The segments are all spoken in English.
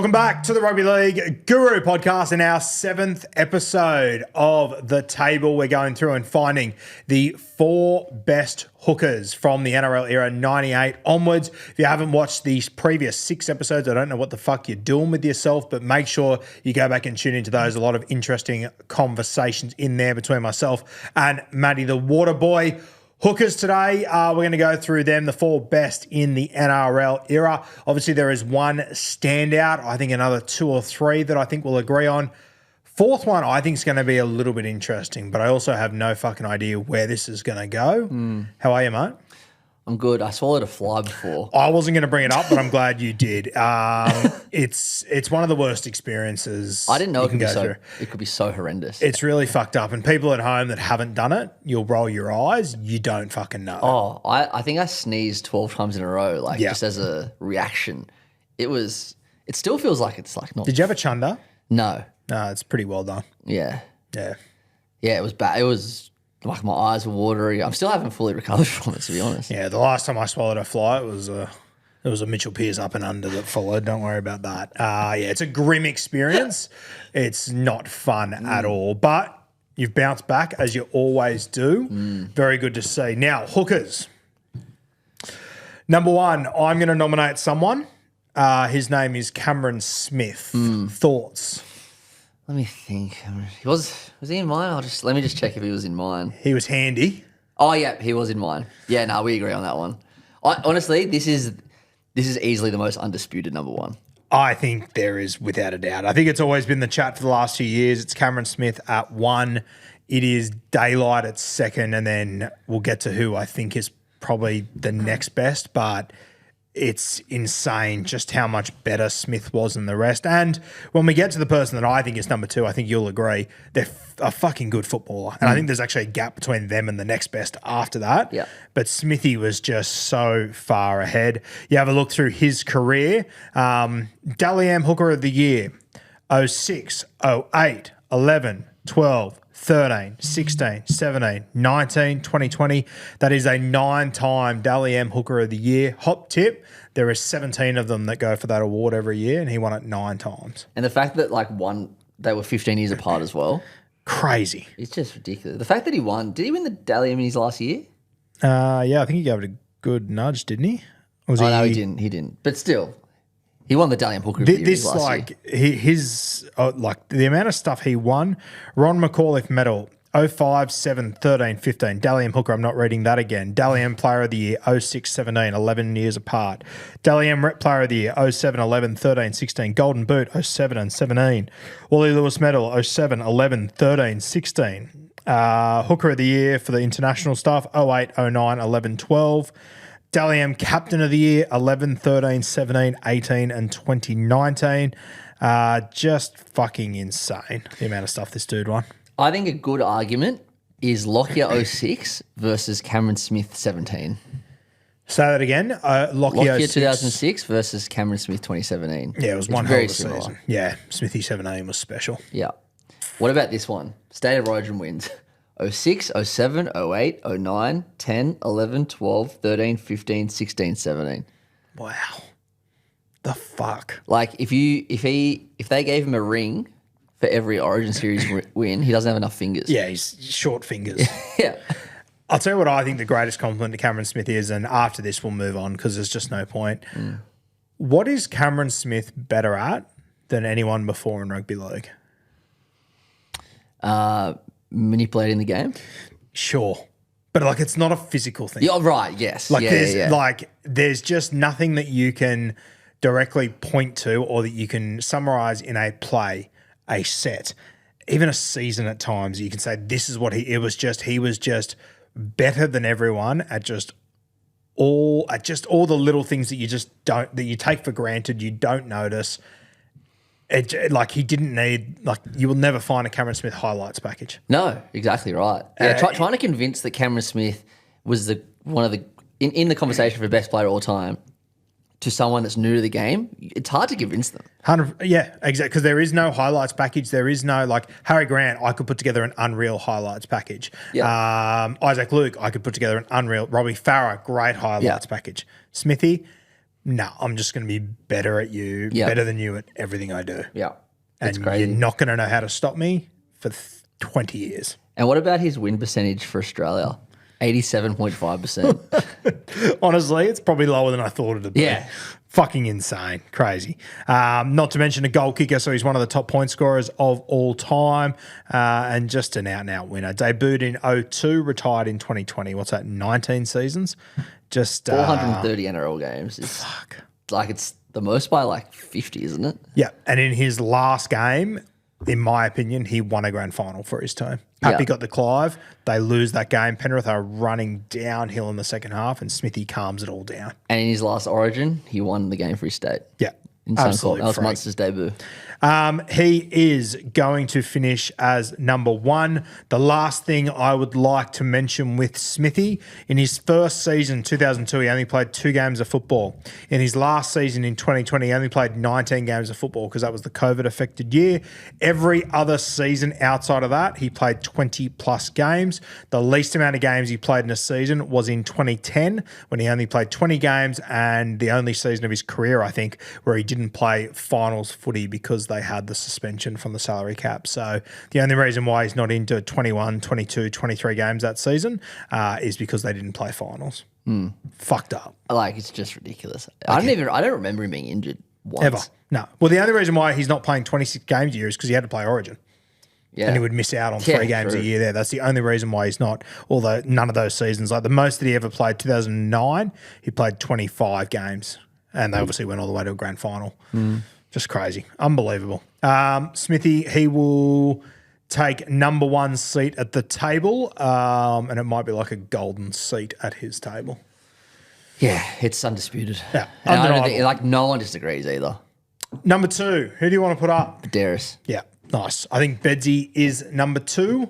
Welcome back to the Rugby League Guru podcast and our 7th episode of The Table. We're going through and finding the 4 best hookers from the NRL era, 98 onwards. If you haven't watched these previous 6 episodes, I don't know what the fuck you're doing with yourself, but make sure you go back and tune into those. A lot of interesting conversations in there between myself and Matty the Water Boy. Hookers today, we're going to go through them, the 4 best in the NRL era. Obviously, there is one standout. I think another 2 or 3 that I think we'll agree on. 4th one, I think is going to be a little bit interesting, but I also have no fucking idea where this is going to go. How are you, mate? I'm good. I swallowed a fly before. I wasn't going to bring it up, but I'm glad you did. It's one of the worst experiences. I didn't know it could be so horrendous. It's really fucked up. And people at home that haven't done it, you'll roll your eyes. You don't fucking know. Oh, I think I sneezed 12 times in a row, just as a reaction. It still feels like it's like not. Did you have a chunder? No. No, it's pretty well done. Yeah. Yeah. Yeah, it was bad. It was like my eyes were watery. I still haven't fully recovered from it, to be honest. Yeah, the last time I swallowed a fly, it was a Mitchell Pearce up and under that followed. Don't worry about that. Yeah, it's a grim experience. It's not fun at all, but you've bounced back as you always do. Very good to see. Now, hookers. Number 1, I'm going to nominate someone. His name is Cameron Smith. Thoughts? Let me think. Was he in mine? Let me just check if he was in mine. He was handy. Oh yeah, he was in mine. Yeah, no, we agree on that one. Honestly, this is easily the most undisputed number 1. I think there is, without a doubt. I think it's always been the chat for the last few years. It's Cameron Smith at 1. It is Daylight at 2nd, and then we'll get to who I think is probably the next best, but it's insane just how much better Smith was than the rest. And when we get to the person that I think is number 2, I think you'll agree, they're a fucking good footballer. And I think there's actually a gap between them and the next best after that. Yeah. But Smithy was just so far ahead. You have a look through his career. Dally M Hooker of the Year, 06, 08, 11, 12, 13, 16, 17, 19, 2020. That is a 9-time Dally M Hooker of the Year. Hot tip, there are 17 of them that go for that award every year, and he won it 9 times. And the fact that they were 15 years apart as well. Crazy. It's just ridiculous. The fact that he won, did he win the Dally M in his last year? Yeah, I think he gave it a good nudge, didn't he? No, he didn't. He didn't. But still, he won the Dally M Hooker of the Year This last year. His the amount of stuff he won. Ron McAuliffe Medal, 05, 7, 13, 15. Dally M Hooker, I'm not reading that again. Dally M Player of the Year, 06, 17, 11 years apart. Dally M Rep Player of the Year, 07, 11, 13, 16. Golden Boot, 07 and 17. Wally Lewis Medal, 07, 11, 13, 16. Hooker of the Year for the international stuff, 08, 09, 11, 12. Dally M Captain of the Year, 11, 13, 17, 18 and 2019. Just fucking insane, the amount of stuff this dude won. I think a good argument is Lockyer 06 versus Cameron Smith 17. Say that again. Lockyer 2006 versus Cameron Smith 2017. Yeah, it was one hell of a season. Yeah, Smithy 17 was special. Yeah. What about this one? State of Origin wins. 06, 07, 08, 09, 10, 11, 12, 13, 15, 16, 17. Wow. The fuck? Like if they gave him a ring for every Origin Series win, he doesn't have enough fingers. Yeah, he's short fingers. Yeah. I'll tell you what I think the greatest compliment to Cameron Smith is, and after this we'll move on because there's just no point. What is Cameron Smith better at than anyone before in rugby league? Manipulating the game? Sure. But it's not a physical thing. Yeah, right, yes. There's just nothing that you can directly point to or that you can summarize in a play, a set, even a season at times. You can say this is what he was just better than everyone at all the little things that you take for granted, you don't notice. He didn't need, you will never find a Cameron Smith highlights package. No, exactly right. Yeah, trying to convince that Cameron Smith was one of the in the conversation for best player of all time to someone that's new to the game, it's hard to convince them. 100, yeah, exactly. Because there is no highlights package. There is no Harry Grant. I could put together an unreal highlights package. Yeah. Isaac Luke. I could put together an unreal. Robbie Farah. Great highlights package. Smithy. no, I'm just going to be better at you, better than you at everything I do. Yeah. And you're not going to know how to stop me for 20 years. And what about his win percentage for Australia? 87.5%. Honestly, it's probably lower than I thought it would be. Yeah. Fucking insane. Crazy. Not to mention a goal kicker, so he's one of the top point scorers of all time and just an out-and-out winner. Debuted in 2002, retired in 2020. What's that, 19 seasons? Just 430 NRL games. Fuck. Like it's the most by like 50, isn't it? Yeah, and in his last game, in my opinion, he won a grand final for his team. Happy got the Clive. They lose that game. Penrith are running downhill in the second half, and Smithy calms it all down. And in his last Origin, he won the game for his state. Yeah, in absolutely. That was Munster's debut. He is going to finish as number one. The last thing I would like to mention with Smithy, in his first season, 2002, he only played 2 games of football. In his last season in 2020, he only played 19 games of football because that was the COVID-affected year. Every other season outside of that, he played 20-plus games. The least amount of games he played in a season was in 2010 when he only played 20 games, and the only season of his career, I think, where he didn't play finals footy because they had the suspension from the salary cap. So the only reason why he's not into 21, 22, 23 games that season is because they didn't play finals. Fucked up. Like, it's just ridiculous. I don't remember him being injured once. Ever. No. Well, the only reason why he's not playing 26 games a year is because he had to play Origin. Yeah. And he would miss out on 3 games a year there. That's the only reason why he's not, although none of those seasons, like the most that he ever played, 2009, he played 25 games. And they obviously went all the way to a grand final. Just crazy. Unbelievable. Smithy, he will take number 1 seat at the table, and it might be like a golden seat at his table. Yeah, it's undisputed. Yeah, and I don't think, like, no one disagrees either. Number 2, who do you want to put up? Darius. Yeah, nice. I think Bedsy is number 2.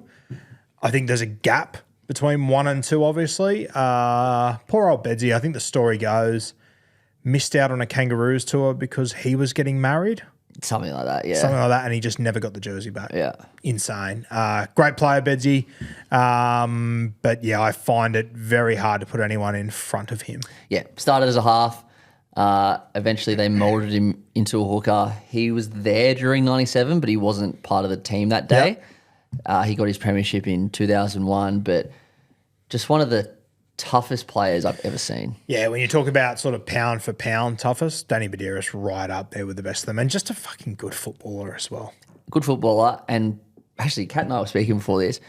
I think there's a gap between 1 and 2, obviously. Poor old Bedsy, I think the story goes, missed out on a Kangaroos tour because he was getting married. Something like that, yeah. Something like that, and he just never got the jersey back. Yeah. Insane. Great player, Bedsy. But, yeah, I find it very hard to put anyone in front of him. Yeah, started as a half. Eventually they moulded him into a hooker. He was there during 97, but he wasn't part of the team that day. Yep. He got his premiership in 2001, but just one of the toughest players I've ever seen. Yeah, when you talk about sort of pound for pound toughest, Danny Badiris right up there with the best of them, and just a fucking good footballer as well. Good footballer, and actually Kat and I were speaking before this,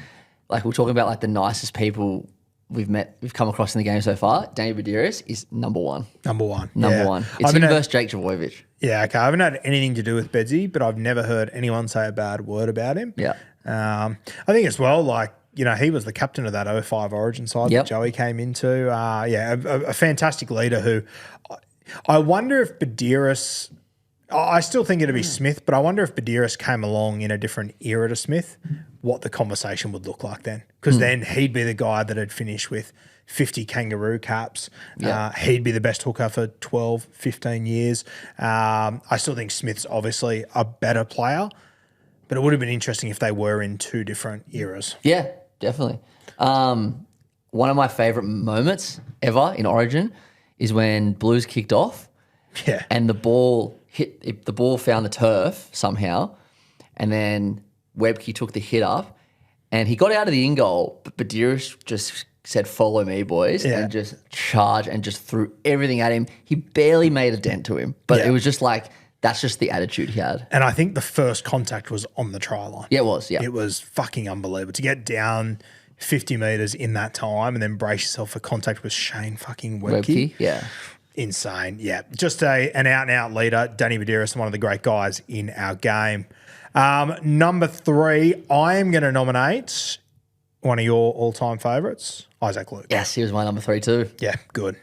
like we're talking about like the nicest people we've come across in the game so far. Danny Badiris is number 1. Number 1. Number 1. It's him versus Jake Trbojevic. Yeah, okay. I haven't had anything to do with Bedsy, but I've never heard anyone say a bad word about him. Yeah. I think as well, like, you know, he was the captain of that 05 Origin side that Joey came into. A fantastic leader who I wonder if Badiris, I still think it'd be Smith, but I wonder if Badiris came along in a different era to Smith, what the conversation would look like then. Because then he'd be the guy that had finished with 50 Kangaroo caps. He'd be the best hooker for 12, 15 years. I still think Smith's obviously a better player, but it would have been interesting if they were in 2 different eras. Yeah, definitely. One of my favourite moments ever in Origin is when Blues kicked off and the ball found the turf somehow, and then Webke took the hit up and he got out of the in-goal, but Badiris just said, "Follow me, boys," and just charged and just threw everything at him. He barely made a dent to him, but it was just like, that's just the attitude he had. And I think the first contact was on the try line. Yeah, it was, yeah. It was fucking unbelievable. To get down 50 metres in that time and then brace yourself for contact with Shane fucking Webke. Yeah. Insane. Yeah. Just an out-and-out leader. Danny Badiris, one of the great guys in our game. Number 3, I am going to nominate one of your all-time favourites, Isaac Luke. Yes, he was my number 3 too. Yeah, good.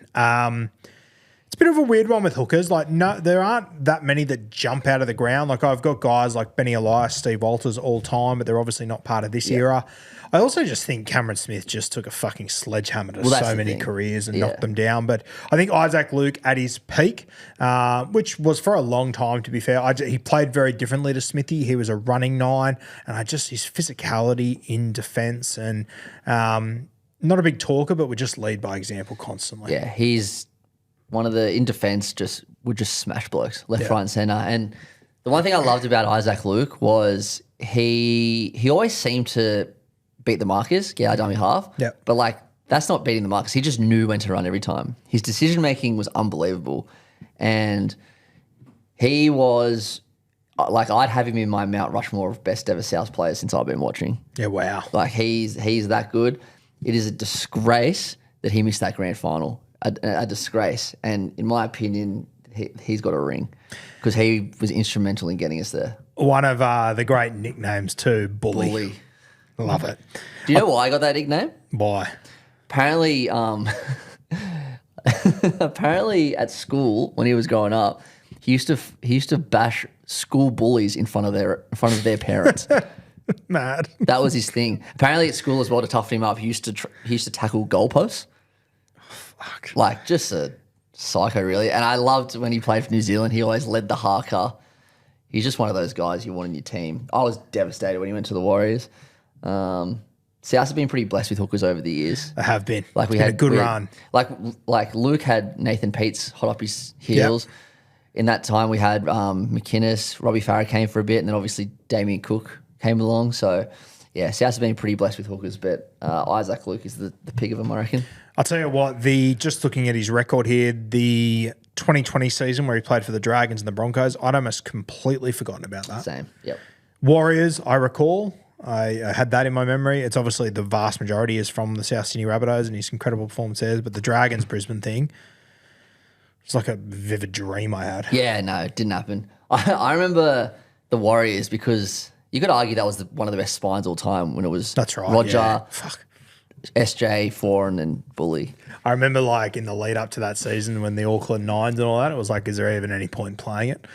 It's a bit of a weird one with hookers. Like, no, there aren't that many that jump out of the ground. Like, I've got guys like Benny Elias, Steve Walters all time, but they're obviously not part of this era. I also just think Cameron Smith just took a fucking sledgehammer to so many careers and knocked them down. But I think Isaac Luke at his peak, which was for a long time, to be fair, he played very differently to Smithy. He was a running 9, and his physicality in defence and not a big talker, but would just lead by example constantly. Yeah, he's one of the in defense would just smash blokes left, right, and center. And the one thing I loved about Isaac Luke was he always seemed to beat the markers, get out dummy half. Yeah. But like that's not beating the markers. He just knew when to run every time. His decision making was unbelievable, and he was like I'd have him in my Mount Rushmore of best ever South players since I've been watching. Yeah, wow. Like he's that good. It is a disgrace that he missed that grand final. A disgrace. And in my opinion, he's got a ring because he was instrumental in getting us there. One of the great nicknames too, Bully. Love it. Do you know why I got that nickname? Why? Apparently, apparently at school when he was growing up, he used to bash school bullies in front of their parents. Mad. That was his thing. Apparently at school as well, to toughen him up, he used to tackle goalposts. Fuck. Like just a psycho, really. And I loved when he played for New Zealand. He always led the haka. He's just one of those guys you want in your team. I was devastated when he went to the Warriors. South has been pretty blessed with hookers over the years. They have been. Like we had a good run. Like Luke had Nathan Peets hot up his heels. Yep. In that time, we had McInnes, Robbie Farah came for a bit, and then obviously Damien Cook came along. So, yeah, South has been pretty blessed with hookers, but Isaac Luke is the pig of them, I reckon. I'll tell you what, just looking at his record here, the 2020 season where he played for the Dragons and the Broncos, I'd almost completely forgotten about that. Same, yep. Warriors, I recall. I had that in my memory. It's obviously the vast majority is from the South Sydney Rabbitohs and his incredible performance there, but the Dragons Brisbane thing, it's like a vivid dream I had. Yeah, no, it didn't happen. I remember the Warriors because you could argue that was one of the best spines all time when it was That's right, Roger, yeah. Fuck. SJ, Foran, and Bully. I remember like in the lead up to that season when the Auckland Nines and all that, it was like, is there even any point in playing it?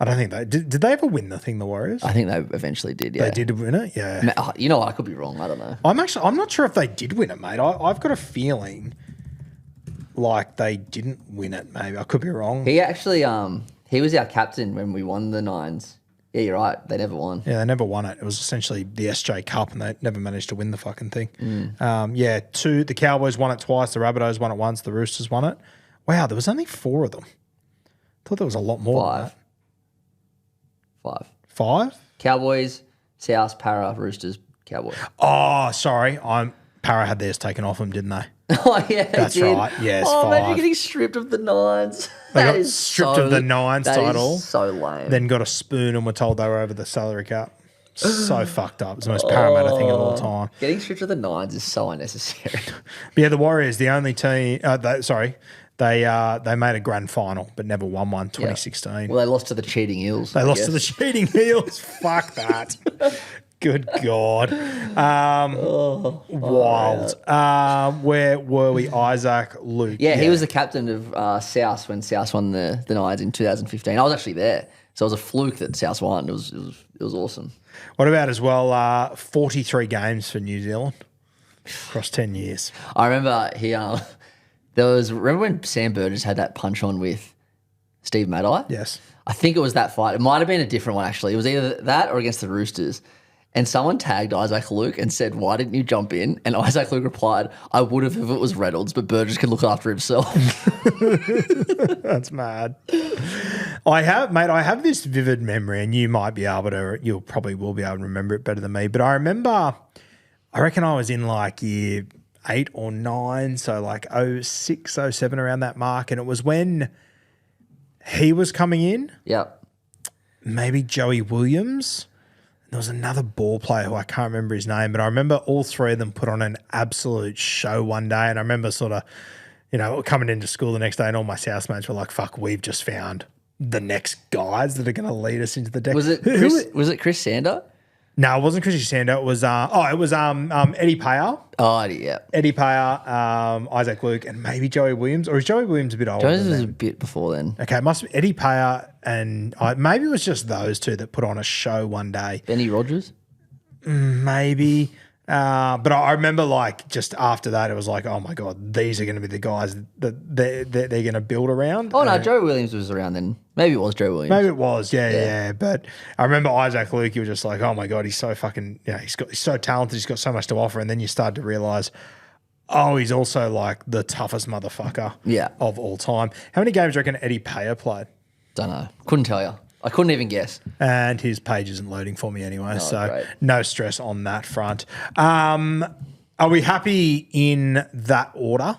I don't think they did. Did they ever win the thing, the Warriors? I think they eventually did, yeah. They did win it? Yeah. You know what? I could be wrong. I don't know. I'm not sure if they did win it, mate. I've got a feeling like they didn't win it, maybe. I could be wrong. He actually, he was our captain when we won the Nines. Yeah, you're right. They never won. Yeah, they never won it. It was essentially the SJ Cup, and they never managed to win the fucking thing. The Cowboys won it twice. The Rabbitohs won it once. The Roosters won it. Wow, there was only 4 of them. I thought there was a lot more than that. 5. 5? Cowboys, South, Para, Roosters, Cowboys. Oh, sorry. Para had theirs taken off them, didn't they? Oh, yeah, that's right. Yes, 5. Imagine getting stripped of the Nines. They got stripped of the Nines title. So lame. Then got a spoon and were told they were over the salary cap. So fucked up. It's the most Parramatta thing of all time. Getting stripped of the Nines is so unnecessary. But yeah, the Warriors, the only team. They made a grand final, but never won one. 2016. Well, they lost to the cheating Eels. They lost to the cheating Eels. Fuck that. Good God. Wild. Yeah. Where were we? Isaac Luke. Yeah, he was the captain of South when South won the Nines in 2015. I was actually there. So it was a fluke that South won. It was awesome. What about as well 43 games for New Zealand across 10 years? I remember remember when Sam Burgess had that punch on with Steve Matty? Yes. I think it was that fight. It might have been a different one, actually. It was either that or against the Roosters. And someone tagged Isaac Luke and said, "Why didn't you jump in?" And Isaac Luke replied, "I would have if it was Reynolds, but Burgess can look after himself." That's mad. I have this vivid memory, and you'll probably will be able to remember it better than me. But I reckon I was in like year 8 or 9, so like 06, 07 around that mark. And it was when he was coming in. Yep. Maybe Joey Williams. There was another ball player who I can't remember his name, but I remember all 3 of them put on an absolute show one day. And I remember sort of, coming into school the next day and all my housemates were like, fuck, we've just found the next guys that are going to lead us into the deck. Was it Chris Sander? No, it wasn't Chrissy Sander. It was Eddie Payer. Oh, yeah. Eddie Payer, Isaac Luke, and maybe Joey Williams. Or is Joey Williams a bit older? Joey was a bit before then. Okay, it must be Eddie Payer and maybe it was just those 2 that put on a show one day. Benny Rogers? Maybe. But I remember like just after that, it was like, oh my God, these are going to be the guys that they're going to build around. Oh no, Joe Williams was around then. Maybe it was Joe Williams. Maybe it was, yeah. But I remember Isaac Luke, you were just like, oh my God, he's so fucking, he's so talented, he's got so much to offer. And then you start to realise, Oh, he's also like the toughest motherfucker Yeah. of all time. How many games do you reckon Eddie Payer played? Don't know. Couldn't tell you. I couldn't even guess. And his page isn't loading for me anyway, so great. no stress on that front. Are we happy in that order?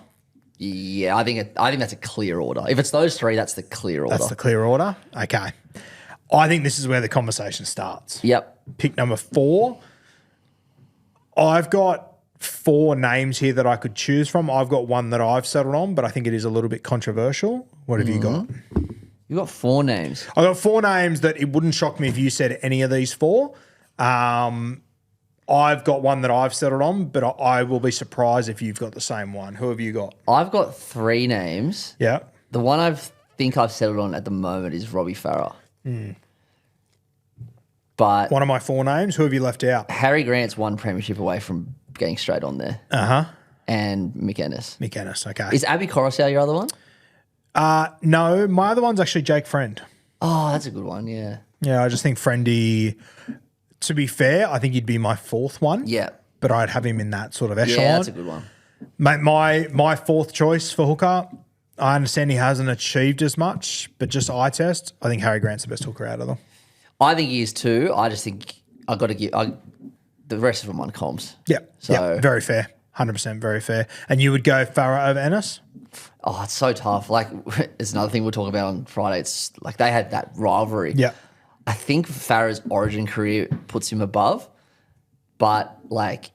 Yeah, I think that's a clear order. If it's those three, that's the clear order. That's the clear order? Okay. I think this is where the conversation starts. Yep. Pick number 4. I've got 4 names here that I could choose from. I've got one that I've settled on, but I think it is a little bit controversial. What have you got? You've got 4 names. I've got 4 names that it wouldn't shock me if you said any of these 4. I've got one that I've settled on, but I will be surprised if you've got the same one. Who have you got? I've got 3 names. Yeah. The one think I've settled on at the moment is Robbie Farah. But One of my 4 names. Who have you left out? Harry Grant's 1 premiership away from getting straight on there. And Mick Ennis. Mick Ennis, okay. Is Abby Coruscant your other one? No, my other one's actually Jake Friend. Oh, that's a good one, yeah. Yeah, I just think Friendy, to be fair, I think he'd be my 4th one. Yeah. But I'd have him in that sort of echelon. Yeah, that's a good one. Mate, my 4th choice for hooker, I understand he hasn't achieved as much, but just eye test, I think Harry Grant's the best hooker out of them. I think he is too. I just think I've got to give the rest of them on comms. Yeah, So very fair. 100% very fair. And you would go Farah over Ennis? Oh, it's so tough. Like, it's another thing we'll talk about on Friday. It's like they had that rivalry. Yeah. I think Farah's origin career puts him above, but like,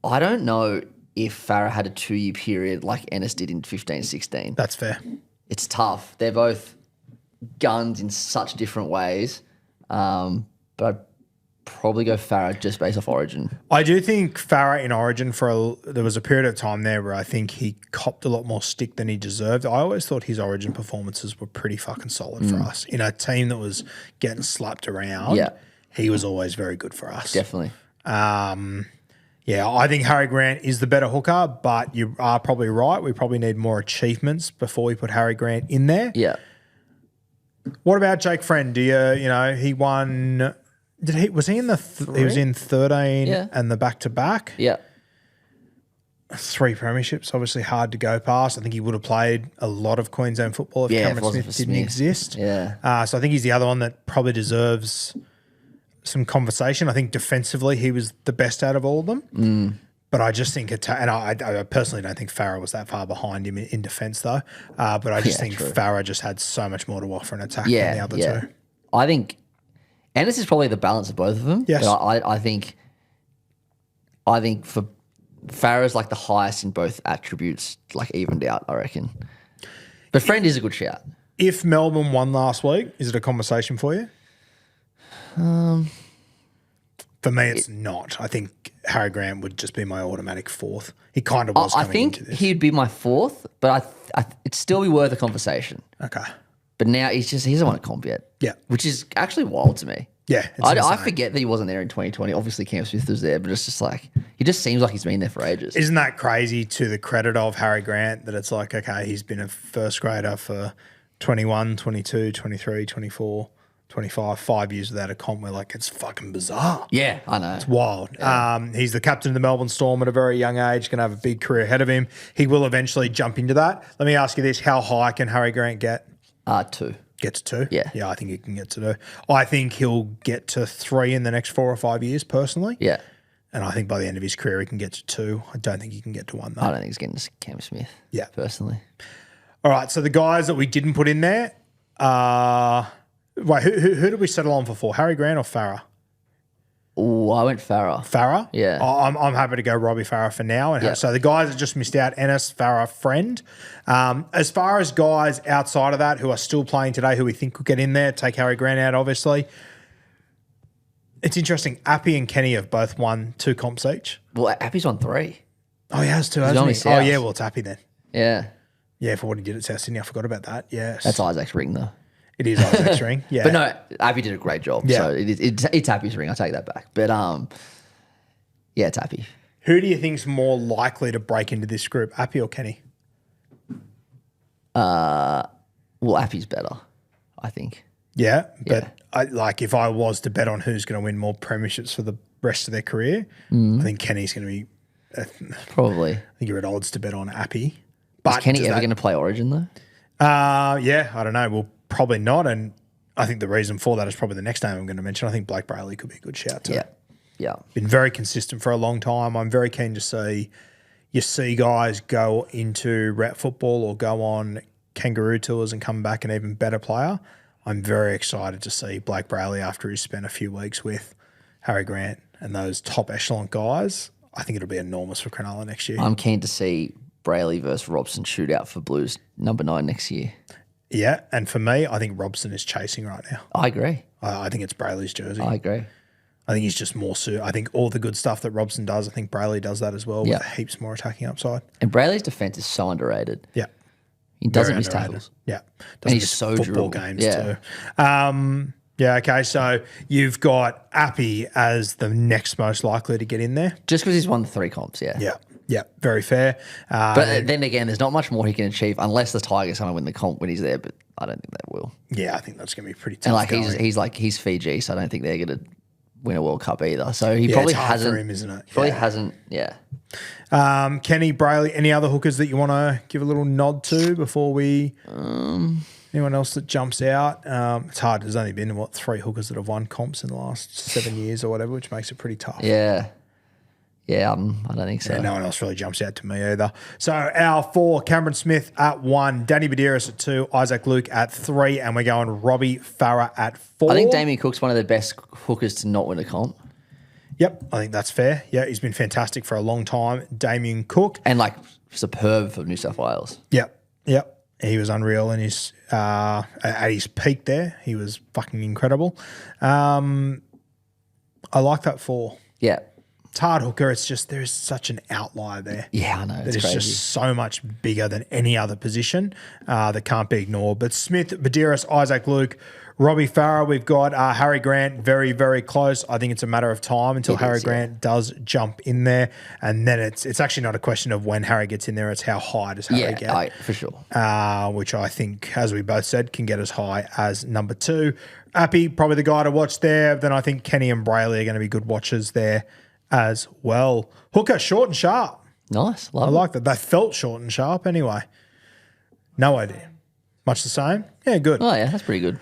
I don't know if Farah had a 2-year period like Ennis did in 15-16. That's fair. It's tough. They're both guns in such different ways, but I'd probably go Farah just based off origin. I do think Farah in origin there was a period of time there where I think he copped a lot more stick than he deserved. I always thought his origin performances were pretty fucking solid for us. In a team that was getting slapped around, he was always very good for us. Definitely. Yeah, I think Harry Grant is the better hooker, but you are probably right. We probably need more achievements before we put Harry Grant in there. Yeah. What about Jake Friend? He won... Was he in he was in 13 and the back-to-back? Yeah. 3 premierships, obviously hard to go past. I think he would have played a lot of Queensland football if Cameron Smith didn't exist. Yeah. So I think he's the other one that probably deserves some conversation. I think defensively he was the best out of all of them. But I just think I personally don't think Farah was that far behind him in defence though. But I just think Farah just had so much more to offer in attack than the other two. I think Ennis is probably the balance of both of them. Yes. But I think for Farah's like the highest in both attributes, like evened out, I reckon. But Friend is a good shout. If Melbourne won last week, is it a conversation for you? For me, it's not. I think Harry Grant would just be my automatic 4th. He kind of was coming into this. He'd be my 4th, but it'd still be worth a conversation. Okay. But now he doesn't want to comp yet. Yeah. Which is actually wild to me. Yeah. I forget that he wasn't there in 2020. Obviously, Cam Smith was there, but it's just like, he just seems like he's been there for ages. Isn't that crazy to the credit of Harry Grant that it's like, okay, he's been a first grader for 21, 22, 23, 24, 25, 5 years without a comp. We're like, it's fucking bizarre. Yeah, I know. It's wild. Yeah. He's the captain of the Melbourne Storm at a very young age, going to have a big career ahead of him. He will eventually jump into that. Let me ask you this. How high can Harry Grant get? 2. Get to 2? Yeah. Yeah, I think he can get to 2. I think he'll get to 3 in the next 4 or 5 years, personally. Yeah. And I think by the end of his career, he can get to 2. I don't think he can get to 1, though. I don't think he's getting to Cam Smith. Yeah. Personally. All right, so the guys that we didn't put in there, wait, who did we settle on for 4? Harry Grant or Farah? Oh, I went Farah. Farah? Yeah. I'm happy to go Robbie Farah for now. And so the guys that just missed out, Ennis, Farah, Friend. As far as guys outside of that who are still playing today who we think could get in there, take Harry Grant out, obviously. It's interesting. Appy and Kenny have both won 2 comps each. Well, Appy's won 3. Oh, he has too, hasn't he? Oh, yeah, well, it's Appy then. Yeah. Yeah, for what he did at South Sydney. I forgot about that. Yes. That's Isaac's ring, though. It is Isaac's ring. Yeah. But no, Appy did a great job. Yeah. So it's Appy's ring. I take that back. But yeah, it's Appy. Who do you think's more likely to break into this group, Appy or Kenny? Well, Appy's better, I think. Yeah, but if I was to bet on who's going to win more premierships for the rest of their career, I think Kenny's going to be Probably. I think you're at odds to bet on Appy. Is But Kenny ever going to play Origin though? Yeah, I don't know. Well, probably not. And I think the reason for that is probably the next name I'm going to mention. I think Blake Brayley could be a good shout too. Yeah. Been very consistent for a long time. I'm very keen to see guys go into rep football or go on kangaroo tours and come back an even better player. I'm very excited to see Blake Brayley after he's spent a few weeks with Harry Grant and those top echelon guys. I think it'll be enormous for Cronulla next year. I'm keen to see Brayley versus Robson shootout for Blues number 9 next year. Yeah, and for me, I think Robson is chasing right now. I agree. I think it's Brayley's jersey. I agree. I think he's just more suited. I think all the good stuff that Robson does, I think Brayley does that as well with heaps more attacking upside. And Brayley's defense is so underrated. Yeah. He doesn't Very miss underrated. tackles. Yeah. And he's so football durable. games too. Yeah, okay. So you've got Appy as the next most likely to get in there. Just because he's won the 3 comps, Yeah, very fair. But then again, there's not much more he can achieve unless the Tigers somehow win the comp when he's there, but I don't think they will. Yeah, I think that's going to be pretty tough. And like going. he's Fiji, so I don't think they're going to win a World Cup either. So he Yeah, probably it's hard hasn't. for him, isn't it? Probably Yeah. hasn't. Yeah. Kenny, Brayley, any other hookers that you want to give a little nod to before we? Anyone else that jumps out? It's hard. There's only been 3 hookers that have won comps in the last 7 years or whatever, which makes it pretty tough. Yeah. Yeah, I don't think so. Yeah, no one else really jumps out to me either. So our 4, Cameron Smith at 1, Danny Badiris at 2, Isaac Luke at 3, and we're going Robbie Farah at 4. I think Damien Cook's one of the best hookers to not win a comp. Yep, I think that's fair. Yeah, he's been fantastic for a long time. Damien Cook. And like superb for New South Wales. Yep. He was unreal in his at his peak there. He was fucking incredible. I like that 4. Yeah. It's hard hooker. It's just there is such an outlier there. Yeah, I know. It's It's crazy. just so much bigger than any other position that can't be ignored. But Smith, Badiris, Isaac Luke, Robbie Farah, we've got Harry Grant very, very close. I think it's a matter of time until Harry Grant does jump in there. And then it's actually not a question of when Harry gets in there, it's how high does Harry get. For sure. Which I think, as we both said, can get as high as number 2. Appy, probably the guy to watch there. Then I think Kenny and Brayley are going to be good watchers there as well. Hooker, short and sharp. Nice. I Love it. like that. They felt short and sharp anyway. No idea. Much the same? Yeah, good. Oh, yeah, that's pretty good.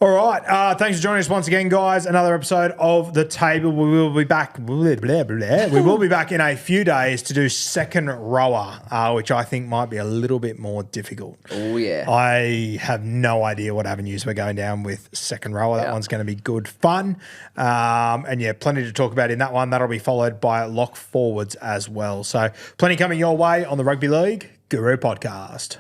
All right. Thanks for joining us once again, guys. Another episode of The Table. We will be back. We will be back in a few days to do second rower, which I think might be a little bit more difficult. Oh, yeah. I have no idea what avenues we're going down with second rower. That one's going to be good fun. And yeah, plenty to talk about in that one. That'll be followed by lock forwards as well. So plenty coming your way on the Rugby League Guru podcast.